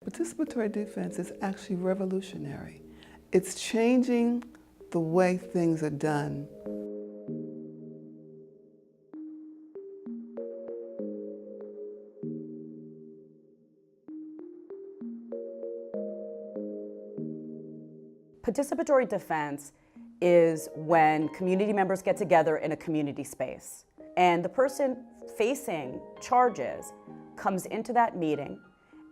Participatory defense is actually revolutionary. It's changing the way things are done. Participatory defense is when community members get together in a community space, and the person facing charges comes into that meeting,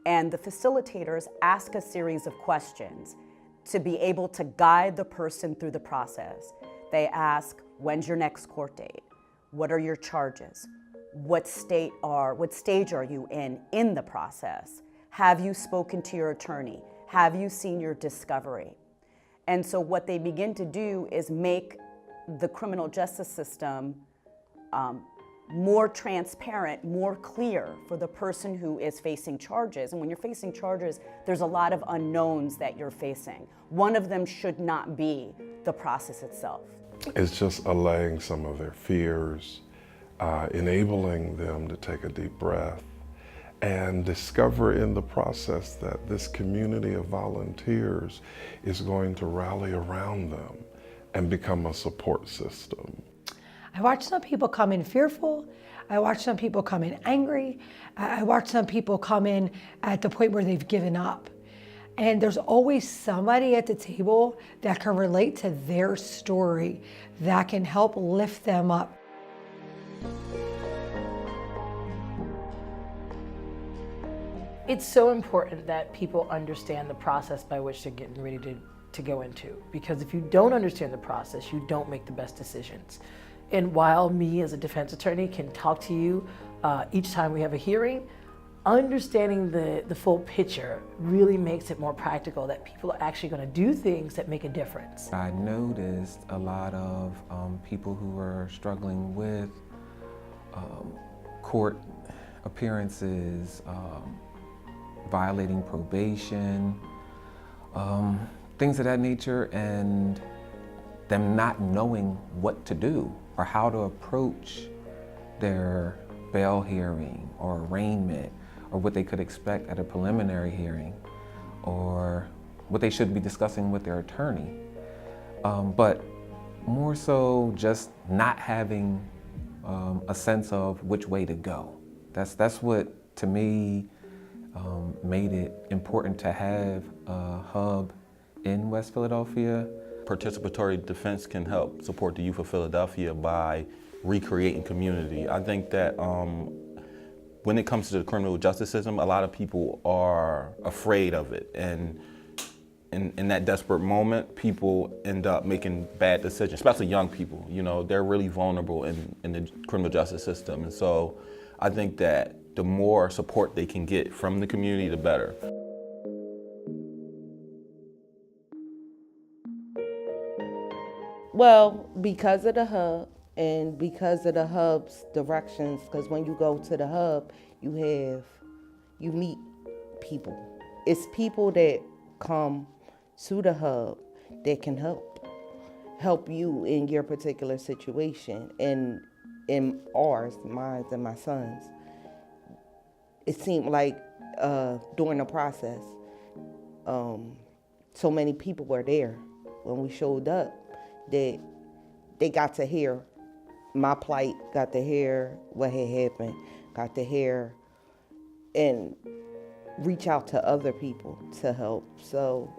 and the facilitators ask a series of questions to be able to guide the person through the process. They ask, when's your next court date? What are your charges? What stage are you in the process? Have you spoken to your attorney? Have you seen your discovery? And so what they begin to do is make the criminal justice system more transparent, more clear for the person who is facing charges. And when you're facing charges, there's a lot of unknowns that you're facing. One of them should not be the process itself. It's just allaying some of their fears, enabling them to take a deep breath and discover in the process that this community of volunteers is going to rally around them and become a support system. I watch some people come in fearful. I watch some people come in angry. I watch some people come in at the point where they've given up. And there's always somebody at the table that can relate to their story, that can help lift them up. It's so important that people understand the process by which they're getting ready to go into. Because if you don't understand the process, you don't make the best decisions. And while me as a defense attorney can talk to you each time we have a hearing, understanding the full picture really makes it more practical that people are actually going to do things that make a difference. I noticed a lot of people who were struggling with court appearances, violating probation, things of that nature, and them not knowing what to do or how to approach their bail hearing or arraignment, or what they could expect at a preliminary hearing, or what they should be discussing with their attorney. But more so just not having a sense of which way to go. That's what, to me, made it important to have a hub in West Philadelphia. Participatory defense can help support the youth of Philadelphia by recreating community. I think that when it comes to the criminal justice system, a lot of people are afraid of it. And in that desperate moment, people end up making bad decisions, especially young people. You know, they're really vulnerable in the criminal justice system. And so I think that the more support they can get from the community, the better. Well, because of the hub and because of the hub's directions, because when you go to the hub, you meet people. It's people that come to the hub that can help you in your particular situation. And in ours, mine and my son's, it seemed like during the process, so many people were there when we showed up that they got to hear my plight, got to hear what had happened, got to hear and reach out to other people to help. So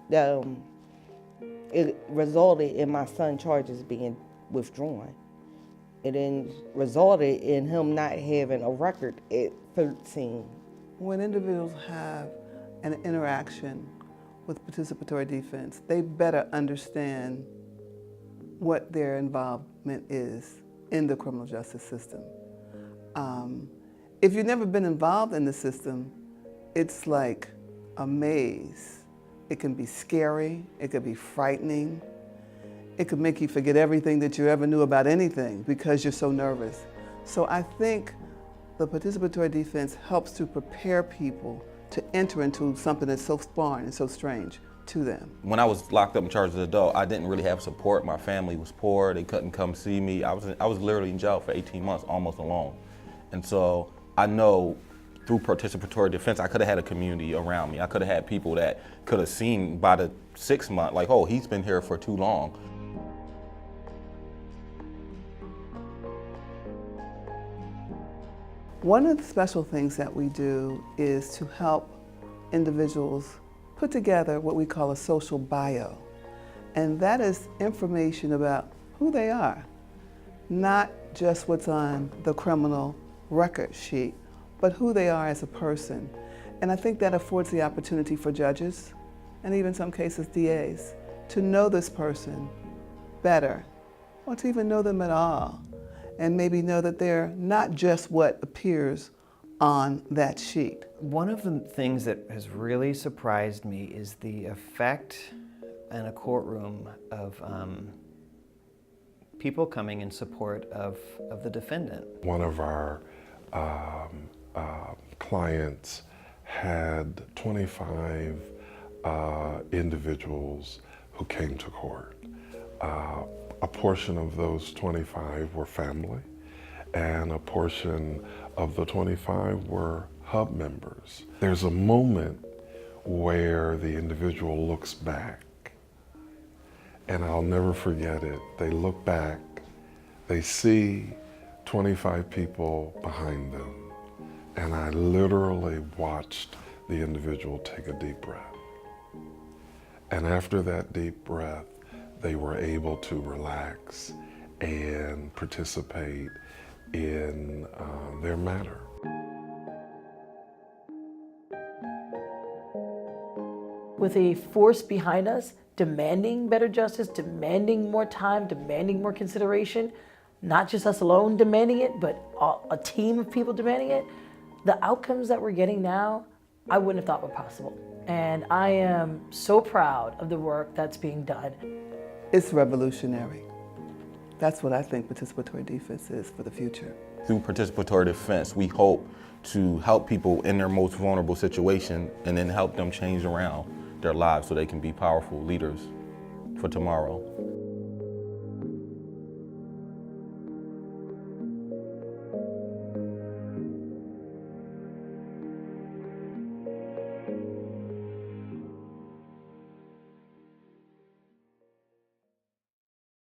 it resulted in my son's charges being withdrawn. It then resulted in him not having a record at 13. When individuals have an interaction with participatory defense, they better understand what their involvement is in the criminal justice system. If you've never been involved in the system, it's like a maze. It can be scary, it could be frightening, it could make you forget everything that you ever knew about anything because you're so nervous. So I think the participatory defense helps to prepare people to enter into something that's so foreign and so strange to them. When I was locked up and charged as an adult, I didn't really have support. My family was poor, they couldn't come see me. I was literally in jail for 18 months, almost alone. And so I know through participatory defense, I could have had a community around me. I could have had people that could have seen by the 6 month, like, oh, he's been here for too long. One of the special things that we do is to help individuals put together what we call a social bio. And that is information about who they are, not just what's on the criminal record sheet, but who they are as a person. And I think that affords the opportunity for judges, and even in some cases DAs, to know this person better, or to even know them at all, and maybe know that they're not just what appears on that sheet. One of the things that has really surprised me is the effect in a courtroom of people coming in support of the defendant. One of our clients had 25 individuals who came to court. A portion of those 25 were family, and a portion of the 25 were hub members. There's a moment where the individual looks back, and I'll never forget it. They look back, they see 25 people behind them, and I literally watched the individual take a deep breath. And after that deep breath, they were able to relax and participate in their matter. With a force behind us demanding better justice, demanding more time, demanding more consideration, not just us alone demanding it, but a team of people demanding it, the outcomes that we're getting now, I wouldn't have thought were possible. And I am so proud of the work that's being done. It's revolutionary. That's what I think participatory defense is for the future. Through participatory defense, we hope to help people in their most vulnerable situation and then help them change around their lives so they can be powerful leaders for tomorrow.